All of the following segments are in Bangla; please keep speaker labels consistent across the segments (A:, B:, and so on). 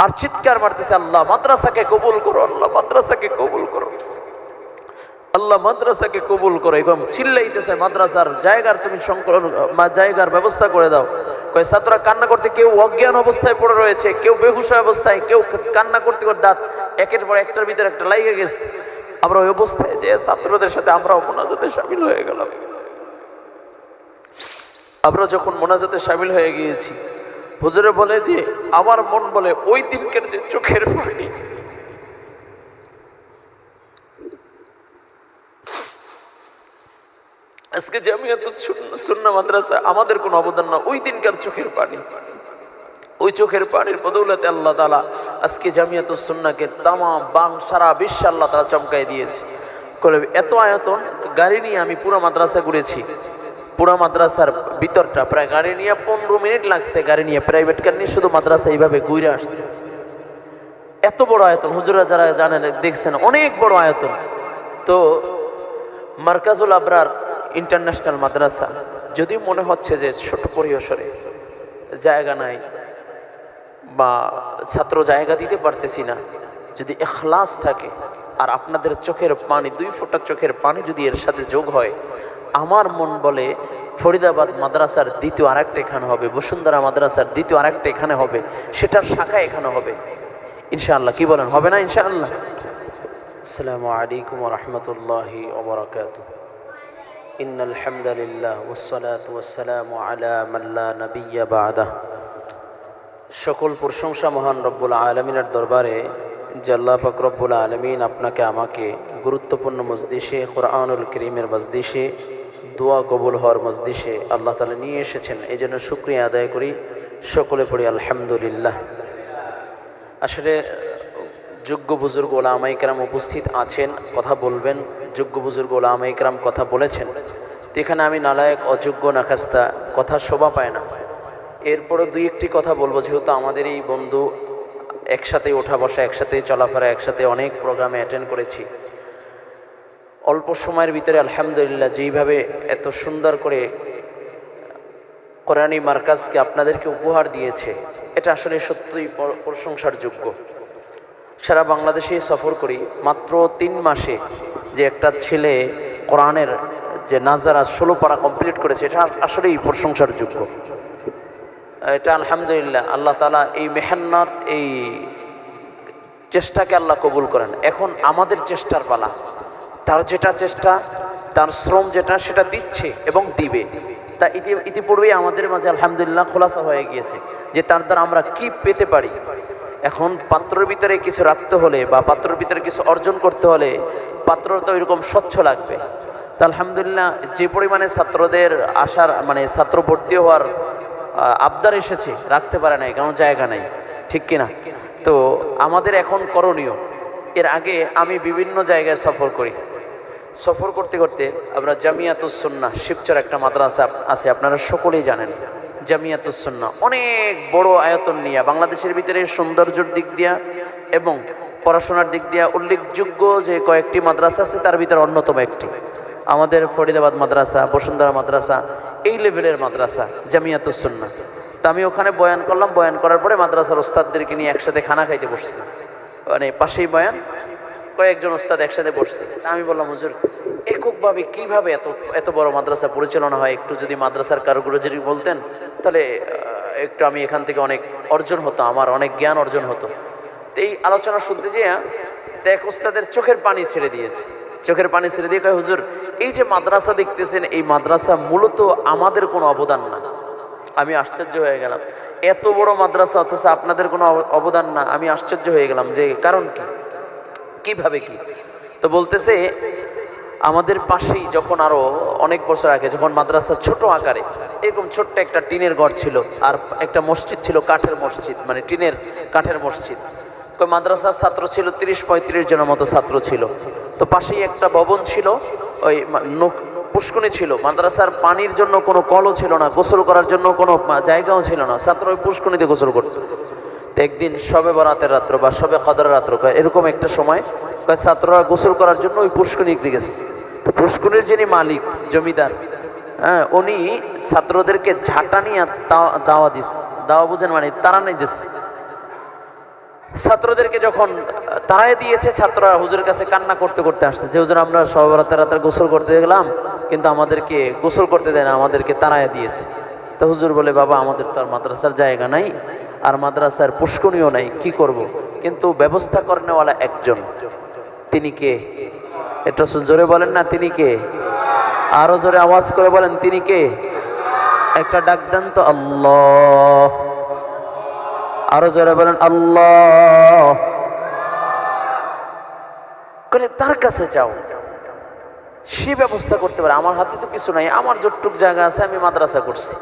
A: আর চিৎকার মারতেছে, আল্লাহ মাদ্রাসাকে কবুল করো, আল্লাহ মাদ্রাসাকে কবুল করো, আল্লাহ মাদ্রাসাকে কবুল করো। এবং চিল্লাইতেছে, মাদ্রাসার জায়গার তুমি জায়গার ব্যবস্থা করে দাও। কয় ছাত্ররা কান্না করতে, কেউ অজ্ঞান অবস্থায় পড়ে রয়েছে, কেউ বেহুশ অবস্থায়, কেউ কান্না করতে করতে দাঁত একের পর একটার ভিতরে একটা লাইগে গেছে। আমরা ওই অবস্থায় যে ছাত্রদের সাথে আমরাও মোনাজাতে শামিল হয়ে গেলাম। আমরা যখন মোনাজাতে শামিল হয়ে গিয়েছি, হুজুরে বলে যে আমার মন বলে ওই দিনকের যে চোখের পানি, আজকে জামিয়াতুস সুন্নাহ মাদ্রাসা আমাদের কোনো অবদান না, ওই দিনকার চোখের পানি। ওই চোখের পানির বদৌলতে আল্লাহ তাআলা আজকে জামিয়াতুস সুন্নাহকে তামাম সারা বিশ্বে আল্লাহ তাআলা চমকাই দিয়েছে। এত আয়তন, গাড়ি নিয়ে আমি পুরো মাদ্রাসা ঘুরেছি, পুরো মাদ্রাসার ভিতরটা প্রায় গাড়ি নিয়ে 15 মিনিট লাগছে, গাড়ি নিয়ে প্রাইভেট কার নিয়ে শুধু মাদ্রাসা এইভাবে ঘুরে আসতে। এত বড় আয়তন, হুজুরা যারা জানেন দেখছেন, অনেক বড় আয়তন। তো মার্কাজুল আবরার ইন্টারন্যাশনাল মাদ্রাসা, যদিও মনে হচ্ছে যে ছোট পরিসরে, জায়গা নাই বা ছাত্র জায়গা দিতে পারতেছি না, যদি ইখলাস থাকে আর আপনাদের চোখের পানি, 2 ফোঁটা চোখের পানি যদি এর সাথে যোগ হয়, আমার মন বলে ফরিদাবাদ মাদ্রাসার দ্বিতীয় আরেকটা এখানে হবে, বসুন্ধরা মাদ্রাসার দ্বিতীয় আরেকটা এখানে হবে, সেটার শাখা এখানে হবে ইনশাআল্লাহ। কি বলেন, হবে না ইনশাআল্লাহ? আসসালামু আলাইকুম ওয়া রাহমাতুল্লাহি ওয়া বারাকাতুহু। ইন্নাল হামদালিল্লাহ ওয়াসসালাতু ওয়াসসালামু আলা মান লা নাবিয়্যা বা'দাহ। সকল প্রশংসা মহান রব্বুল আলামিনের দরবারে, যে আল্লাহ পাক রব্বুল আলামিন আপনাকে আমাকে গুরুত্বপূর্ণ মজলিসে, কোরআনুল কারীমের মজলিসে, দোয়া কবুল হওয়ার মজলিসে আল্লাহ তাআলা নিয়ে এসেছেন, এই জন্য শুকরিয়া আদায় করি। সকলে পড়ি আলহামদুলিল্লাহ। আসলে যোগ্য বুজুর্গ ওলামায়ে কেরাম উপস্থিত আছেন, কথা বলবেন, যোগ্য বুজুর্গ ওলামায়ে কেরাম কথা বলেছেন। তো এখানে আমি নালায়েক, অযোগ্য, নাখাস্তা, কথা শোভা পায় না। এরপরে 2-1টি কথা বলবো, যেহেতু আমাদের এই বন্ধু একসাথে ওঠা বসা, একসাথে চলাফেরা, একসাথে অনেক প্রোগ্রামে অ্যাটেন্ড করেছি। অল্প সময়ের ভিতরে আলহামদুলিল্লাহ যেইভাবে এত সুন্দর করে কোরআনী মার্কাজকে আপনাদেরকে উপহার দিয়েছে, এটা আসলে সত্যিই প্রশংসার যোগ্য। সারা বাংলাদেশে সফর করি, মাত্র 3 মাসে যে একটা ছেলে কোরআনের যে নাজারা 16 পারা কমপ্লিট করেছে, এটা আসলেই প্রশংসার যোগ্য। এটা আলহামদুলিল্লাহ, আল্লাহ তাআলা এই মেহনত, এই চেষ্টাকে আল্লাহ কবুল করেন। এখন আমাদের চেষ্টার পালা। তার যেটা চেষ্টা, তার শ্রম যেটা, সেটা দিচ্ছে এবং দিবে। তা ইতিপূর্বেই আমাদের মাঝে আলহামদুলিল্লাহ খোলাসা হয়ে গিয়েছে যে তার দ্বারা আমরা কি পেতে পারি। এখন পাত্রের ভিতরে কিছু রাখতে হলে বা পাত্রের ভিতরে কিছু অর্জন করতে হলে পাত্র তো এরকম স্বচ্ছ লাগবে। তা আলহামদুলিল্লাহ যে পরিমাণে ছাত্রদের আসার, মানে ছাত্র ভর্তি হওয়ার আবদার এসেছে, রাখতে পারে নাই, কারণ জায়গা নাই, ঠিক কিনা? তো আমাদের এখন করণীয়, এর আগে আমি বিভিন্ন জায়গায় সফর করি, সফর করতে করতে আমরা জামিয়াতুস সুন্নাহ শিবচর একটা মাদ্রাসা আছে, আপনারা সকলেই জানেন। জামিয়াতুস সুন্নাহ অনেক বড় আয়তন নিয়ে, বাংলাদেশের ভিতরে সৌন্দর্যের দিক দিয়া এবং পড়াশোনার দিক দিয়া উল্লেখযোগ্য যে কয়েকটি মাদ্রাসা আছে, তার ভিতরে অন্যতম একটি আমাদের ফরিদাবাদ মাদ্রাসা, বসুন্ধরা মাদ্রাসা, এই লেভেলের মাদ্রাসা জামিয়াতুস সুন্নাহ। তা আমি ওখানে বয়ান করলাম, বয়ান করার পরে মাদ্রাসার ওস্তাদদেরকে নিয়ে একসাথে খানা খাইতে বসছিলাম, মানে পাশেই বয়ান, কয়েকজন ওস্তাদ একসাথে বসছে। আমি বললাম, হুজুর এককভাবে কিভাবে এত বড় মাদ্রাসা পরিচালনা হয়, একটু যদি মাদ্রাসার কারুগুলো যদি বলতেন, তাহলে একটু আমি এখান থেকে অনেক অর্জন হতো, আমার অনেক জ্ঞান অর্জন হতো। তো এই আলোচনা শুনতে যেয়ে এক ওস্তাদের চোখের পানি ছেড়ে দিয়েছে, চোখের পানি ছেড়ে দিয়ে কয়, হুজুর এই যে মাদ্রাসা দেখতেছেন, এই মাদ্রাসা মূলত আমাদের কোনো অবদান না। আমি আশ্চর্য হয়ে গেলাম, এত বড় মাদ্রাসা অথচ আপনাদের কোনো অবদান না। আমি আশ্চর্য হয়ে গেলাম যে কারণ কি, কিভাবে কি? তো বলতেছে, আমাদের পাশেই যখন আরো অনেক বছর আগে যখন মাদ্রাসা ছোট আকারে এরকম ছোট্ট একটা টিনের ঘর ছিল, আর একটা মসজিদ ছিল, কাঠের মসজিদ, মানে টিনের কাঠের মসজিদ। মাদ্রাসার ছাত্র ছিল 30-35 জনের মতো ছাত্র ছিল। তো পাশেই একটা ভবন ছিল, ওই পুষ্কুনি ছিল। মাদ্রাসার পানির জন্য কোনো কলও ছিল না, গোসল করার জন্য কোনো জায়গাও ছিল না, ছাত্র ওই পুষ্কুনিতে গোসল করত। তো একদিন শবে বরাতের রাত্র বা শবে কদরের রাত্র এরকম একটা সময় ছাত্ররা গোসল করার জন্য ওই পুষ্কুনিতে গেছে। তো পুষ্কুনির যিনি মালিক, জমিদার, হ্যাঁ, উনি ছাত্রদেরকে ঝাঁটা নিয়ে দাওয়া দিস, দাওয়া বুঝেন মানে তারা নেই দিস, ছাত্রদেরকে যখন তাড়ায় দিয়েছে, ছাত্ররা হুজুরের কাছে কান্না করতে করতে আসছে যে হুজুর আমরা সব রাতে গোসল করতে গেলাম, কিন্তু আমাদেরকে গোসল করতে দেয় না, আমাদেরকে তাড়ায় দিয়েছে। তো হুজুর বলে বাবা আমাদের তো আর মাদ্রাসার জায়গা নাই, আর মাদ্রাসার পুষ্করণীয় নাই, কি করব। কিন্তু ব্যবস্থা করেনেওয়ালা একজন, তিনি কে? এটা জোরে বলেন না, তিনি কে? আরো জোরে আওয়াজ করে বলেন, তিনি কে? একটা ডাক দেন তো, আল্লাহ। আরো জোরে বলেন আল্লাহ। করে তার কাছে যাও, সে ব্যবস্থা করতে পারে। আমার হাতে তো কিছু নাই, আমার যতটুক জায়গা আছে আমি মাদ্রাসা করছি,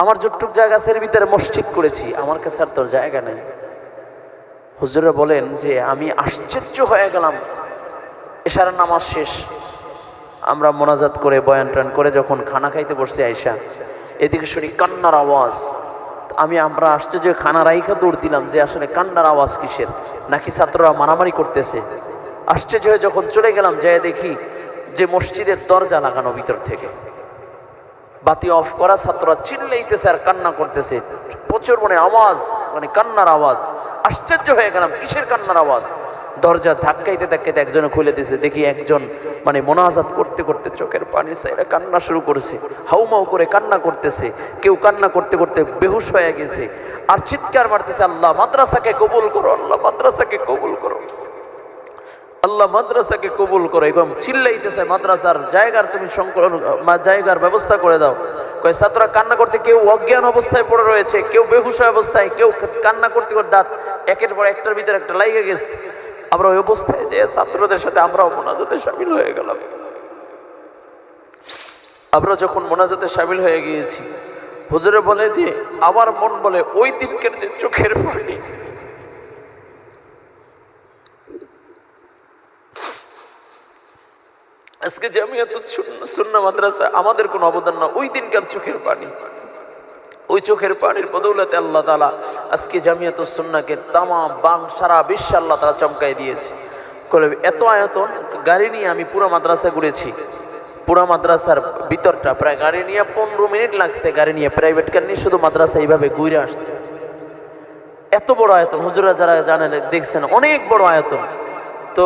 A: আমার যতটুক জায়গা আছে এর ভিতরে মসজিদ করেছি, আমার কাছে আর তোর জায়গা নেই। হুজুরা বলেন যে আমি আশ্চর্য হয়ে গেলাম। এশার নামাজ শেষ, আমরা মোনাজাত করে বয়ান টান করে যখন খানা খাইতে বসছি আয়েশা, এদিকে শুনি কান্নার আওয়াজ। আমরা আশ্চর্য, খানা রাইখা দৌড় দিলাম যে আসলে কান্নার আওয়াজ কিসের, নাকি ছাত্ররা মারামারি করতেছে। আশ্চর্য হয়ে যখন চলে গেলাম, যাই দেখি যে মসজিদের দরজা লাগানো, ভিতর থেকে বাতি অফ করা, ছাত্ররা চিল্লাইতেছে আর কান্না করতেছে, প্রচুর মানে আওয়াজ, মানে কান্নার আওয়াজ। আশ্চর্য হয়ে গেলাম কিসের কান্নার আওয়াজ। দরজা ধাক্কাইতে ধাক্কাইতে একজনে খুলে দিয়েছে, দেখি একজন মানে মোনাজাত করতে করতে চোখের পানি ছেড়ে কান্না শুরু করেছে, হাউমাউ করে কান্না করতেছে। কেউ কান্না করতে করতে বেহুশ হয়ে গেছে আর চিৎকার মারতেছে, আল্লাহ মাদ্রাসাকে কবুল করো, আল্লাহ মাদ্রাসাকে কবুল করো, আল্লাহ মাদ্রাসাকে কবুল করো। এবং চিল্লাইতেছে মাদ্রাসার জায়গার তুমি সংকলন, জায়গার ব্যবস্থা করে দাও। কয় ছাত্ররা কান্না করতে, কেউ অজ্ঞান অবস্থায় পড়ে রয়েছে, কেউ বেহুশ অবস্থায়, কেউ কান্না করতে করতে দাঁত একের পর একটার ভিতরে একটা লাইগে গেছে। আমরা ওই অবস্থায় যে ছাত্রদের সাথে আমরাও মোনাজাতে শামিল হয়ে গেলাম। আমরা যখন মোনাজাতে শামিল হয়ে গিয়েছি, হুজুরে বলে যে আমার মন বলে ওই দিনকের যে চোখের পানি, আজকে জামিয়াতুল সুন্নাহ মাদ্রাসা আমাদের কোনো অবদান না, ওই দিনকার চোখের পানি। ওই চোখের পানির বদৌলতে আল্লাহ তাআলা আজকে জামিয়াতুল সুন্নাহকে তামাম সারা বিশ্বে আল্লাহ তাআলা চমকাই দিয়েছে। এত আয়তন, গাড়ি নিয়ে আমি পুরো মাদ্রাসা ঘুরেছি, পুরো মাদ্রাসার ভিতরটা প্রায় গাড়ি নিয়ে 15 মিনিট লাগছে, গাড়ি নিয়ে প্রাইভেট কার নিয়ে শুধু মাদ্রাসা এইভাবে ঘুরে আসতে। এত বড় আয়তন, হুজুরা যারা জানেন দেখছেন, অনেক বড় আয়তন। তো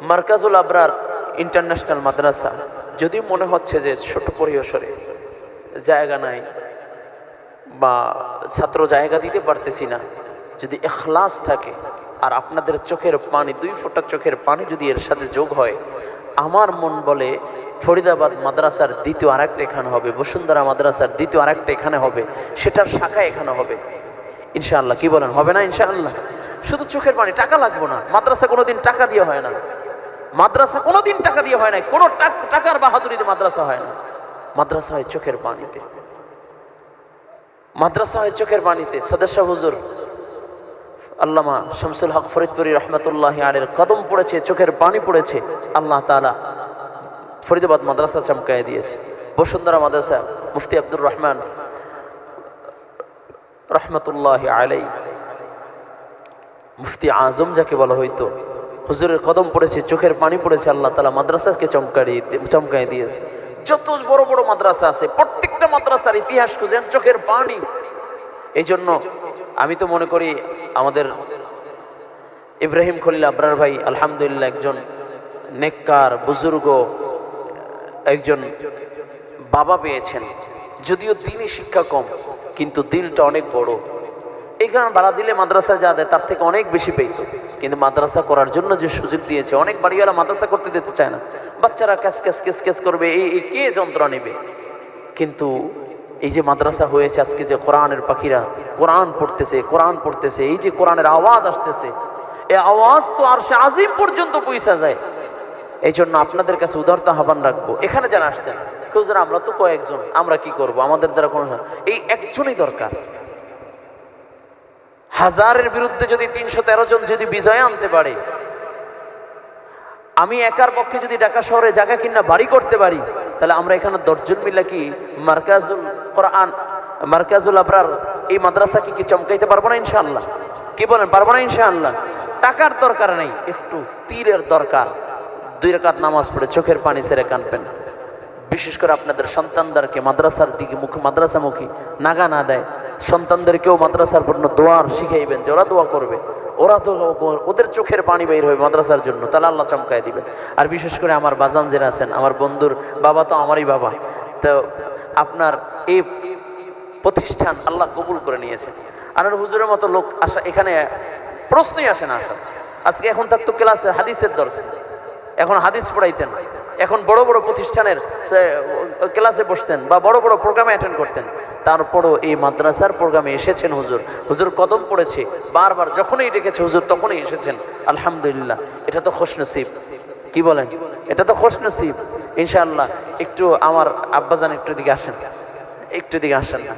A: মার্কাজুল আবরার ইন্টারন্যাশনাল মাদ্রাসা, যদিও মনে হচ্ছে যে ছোট পরিসরে, জায়গা নাই বা ছাত্র জায়গা দিতে পারতেছি না, যদি ইখলাস থাকে আর আপনাদের চোখের পানি, 2 ফোঁটা চোখের পানি যদি এর সাথে যোগ হয়, আমার মন বলে ফরিদাবাদ মাদ্রাসার দ্বিতীয় আরেকটা এখানে হবে, বসুন্ধরা মাদ্রাসার দ্বিতীয় আরেকটা এখানে হবে, সেটার শাখা এখানে হবে ইনশাআল্লাহ। কি বলেন, হবে না ইনশাআল্লাহ? শুধু চোখের পানি, টাকা লাগবে না। মাদ্রাসা কোনোদিন টাকা দিয়ে হয় না, মাদ্রাসা কোনোদিন টাকা দিয়ে হয় না, কোনো টাকার বাহাদুরিতে মাদ্রাসা হয় না। মাদ্রাসা হয় চোখের পানিতে, মাদ্রাসা হয় চোখের পানিতে। সদস্য হুজুর আল্লামা শামসুল হক ফরিদপুরি রহমতুল্লাহি আলাইহির কদম পড়েছে, চোখের পানি পড়েছে, আল্লাহ তাআলা ফরিদাবাদ মাদ্রাসা চমকায় দিয়েছে। বসুন্ধরা মাদ্রাসা মুফতি আব্দুর রহমান রহমতুল্লাহি আলাইহি, মুফতি আজম যাকে বলা হইতো, হুজুরের কদম পড়েছে, চোখের পানি পড়েছে, আল্লাহ তাআলা মাদ্রাসাকে চমকায় দিয়েছে। যত বড় বড় মাদ্রাসা আছে, প্রত্যেকটা মাদ্রাসার ইতিহাস খুঁজেন, চোখের পানি। এই জন্য আমি তো মনে করি আমাদের ইব্রাহিম খলিল আবরার ভাই আলহামদুলিল্লাহ একজন নেককার বুজুর্গ, একজন বাবা পেয়েছেন। যদিও দিনই শিক্ষা কম, কিন্তু দিলটা অনেক বড়। এখানে ভাড়া দিলে মাদ্রাসা যা দেয় তার থেকে অনেক বেশি পেত, কিন্তু মাদ্রাসা করার জন্য যে সুযোগ দিয়েছে, অনেক বাড়িওয়ালা মাদ্রাসা করতে দিতে চায় না, বাচ্চারা ক্যাস ক্যাস ক্যাস ক্যাস করবে, এই কে যন্ত্র নেবে। কিন্তু এই যে মাদ্রাসা হয়েছে আজকে, যে কোরআনের পাখিরা কোরআন পড়তেছে, এই যে কোরআনের আওয়াজ আসতেছে, এই আওয়াজ তো আরশে আজিম পর্যন্ত পৌঁছা যায়। এই জন্য আপনাদের কাছে উদারতা আহ্বান রাখবো, এখানে যারা আসছেন কেউ যারা, আমরা তো কয়েকজন, আমরা কি করব, আমাদের দ্বারা কোনো, এই একজনই দরকার। হাজারের বিরুদ্ধে যদি 313 জন যদি বিজয় আনতে পারে, আমি একার পক্ষে যদি ঢাকা শহরে জায়গা কিনা বাড়ি করতে পারি, তাহলে আমরা এখানে 10 জন মিলে কি মার্কাজুল কোরআন, মার্কাজুল আবরার এই মাদ্রাসাকে কি চমকাইতে পারবো না ইনশাআল্লাহ? কি বলেন, পারবো না ইনশাআল্লাহ? টাকার দরকার নেই, একটু তীরের দরকার। 2 রাকাত নামাজ পড়ে চোখের পানি ছেড়ে কাঁদবেন। বিশেষ করে আপনাদের সন্তানদেরকে মাদ্রাসার দিকে মাদ্রাসামুখী নাগা না দেয়, সন্তানদেরকেও মাদ্রাসার জন্য দোয়ার শিখাইবেন, যে ওরা দোয়া করবে, ওরা তো ওদের চোখের পানি বের হবে মাদ্রাসার জন্য, তাহলে আল্লাহ চমকায় দিবেন। আর বিশেষ করে আমার বাজান যারা আছেন, আমার বন্ধুর বাবা তো আমারই বাবা, তো আপনার এই প্রতিষ্ঠান আল্লাহ কবুল করে নিয়েছেন। আনার হুজুরের মতো লোক আসা এখানে প্রশ্নই আসে না আসা। আজকে এখন থাকতো ক্লাসে হাদিসের দর্শ, এখন হাদিস পড়াইতেন, এখন বড় বড় প্রতিষ্ঠানের ক্লাসে বসতেন বা বড় বড় প্রোগ্রামে অ্যাটেন্ড করতেন। তারপরও এই মাদ্রাসার প্রোগ্রামে এসেছেন হুজুর, হুজুর কদম পড়েছে বারবার, যখনই ডেকেছে হুজুর তখনই এসেছেন। আলহামদুলিল্লাহ, এটা তো খুশনসিব, কি বলেন? এটা তো খুশনসিব। ইনশাআল্লাহ একটু আমার আব্বাজান একটু দিকে আসেন, একটু দিকে আসেন না,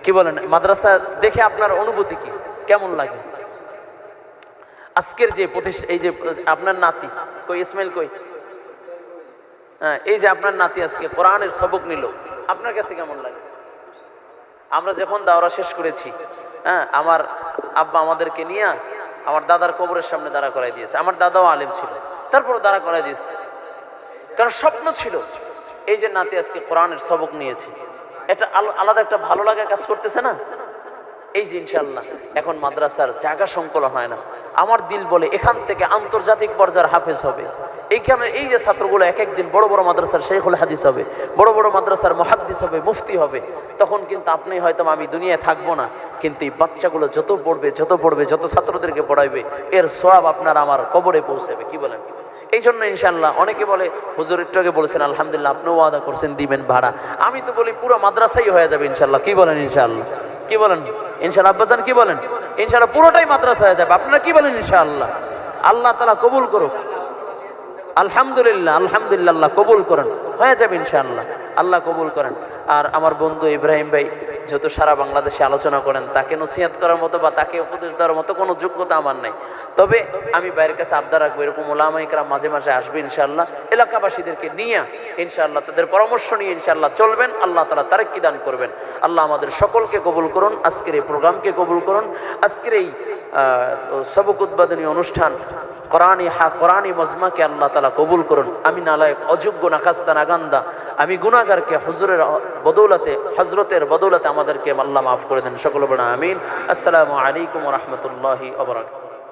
A: কি বলেন? মাদ্রাসা দেখে আপনার অনুভূতি কি, কেমন লাগে? আজকের যে এই যে আপনার নাতি কই, ইসমাইল কই? হ্যাঁ, এই যে আপনার নাতি আজকে কোরআনের সবক নিল, আপনার কাছে কেমন লাগে? আমরা যখন দাওরা শেষ করেছি, হ্যাঁ, আমার আব্বা আমাদেরকে নিয়ে আমার দাদার কবরের সামনে দাঁড়া করাই দিয়েছে। আমার দাদাও আলেম ছিল, তারপরও দাঁড়া করাই দিয়েছে, কারণ স্বপ্ন ছিল এই যে নাতি আজকে কোরআনের সবক নিয়েছি, এটা আলাদা একটা ভালো লাগা কাজ করতেছে না? এই যে ইনশাআল্লাহ এখন মাদ্রাসার জায়গা সংকলন হয় না, আমার দিল বলে এখান থেকে আন্তর্জাতিক পর্যায়ের হাফেজ হবে। এইখানে এই যে ছাত্রগুলো এক একদিন বড় বড় মাদ্রাসার শেখুল হাদিস হবে, বড় বড় মাদ্রাসার মুহাদ্দিস হবে, মুফতি হবে, তখন কিন্তু আপনি হয়তো আমি দুনিয়ায় থাকবো না, কিন্তু এই বাচ্চাগুলো যত পড়বে যত ছাত্রদেরকে পড়াইবে, এর সওয়াব আপনার আমার কবরে পৌঁছাবে, কি বলেন? এই জন্য ইনশাআল্লাহ অনেকে বলে হুজুর একটু আগে বলেছেন আলহামদুলিল্লাহ আপনিও ওয়াদা করছেন দিবেন ভাড়া, আমি তো বলি পুরো মাদ্রাসাই হয়ে যাবে ইনশাআল্লাহ, কি বলেন? ইনশাআল্লাহ, কি বলেন? ইনশাআল্লাহ আব্বাজান কি বলেন? ইনশাআল্লাহ পুরোটাই মাদ্রাসা হয়ে যাবে, আপনারা কি বলেন? ইনশাআল্লাহ আল্লাহ তাআলা কবুল করুক। আলহামদুলিল্লাহ, আলহামদুলিল্লাহ, আল্লাহ কবুল করেন, হয়ে যাবে ইনশাআল্লাহ, আল্লাহ কবুল করেন। আর আমার বন্ধু ইব্রাহিম ভাই যেহেতু সারা বাংলাদেশে আলোচনা করেন, তাকে নসিহত করার মতো বা তাকে উপদেশ দেওয়ার মতো কোনো যোগ্যতা আমার নাই, তবে আমি বাইরের কাছে আবদার রাখবো এরকম ওলামা ইকরাম মাঝে মাঝে আসবে ইনশাআল্লাহ, এলাকাবাসীদেরকে নিয়ে ইনশাআল্লাহ তাদের পরামর্শ নিয়ে ইনশাআল্লাহ চলবেন, আল্লাহ তাআলা তারেক্কি দান করবেন। আল্লাহ আমাদের সকলকে কবুল করুন, আজকের এই প্রোগ্রামকে কবুল করুন, আজকের এই সবক উদ্বোধনী অনুষ্ঠান কোরআনী মজমাকে আল্লাহ তাআলা কবুল করুন। আমি নালায়েক, অযোগ্য, নাখাস্তা, নাগান্দা, আমি গুনাহগারকে হুজুরের বদৌলতে, হযরতের বদৌলতে আমাদেরকে আল্লাহ মাফ করে দেন, সকল বড় আমিন। আসসালামু আলাইকুম ওয়া রাহমাতুল্লাহি ওয়া বারাকাতুহু।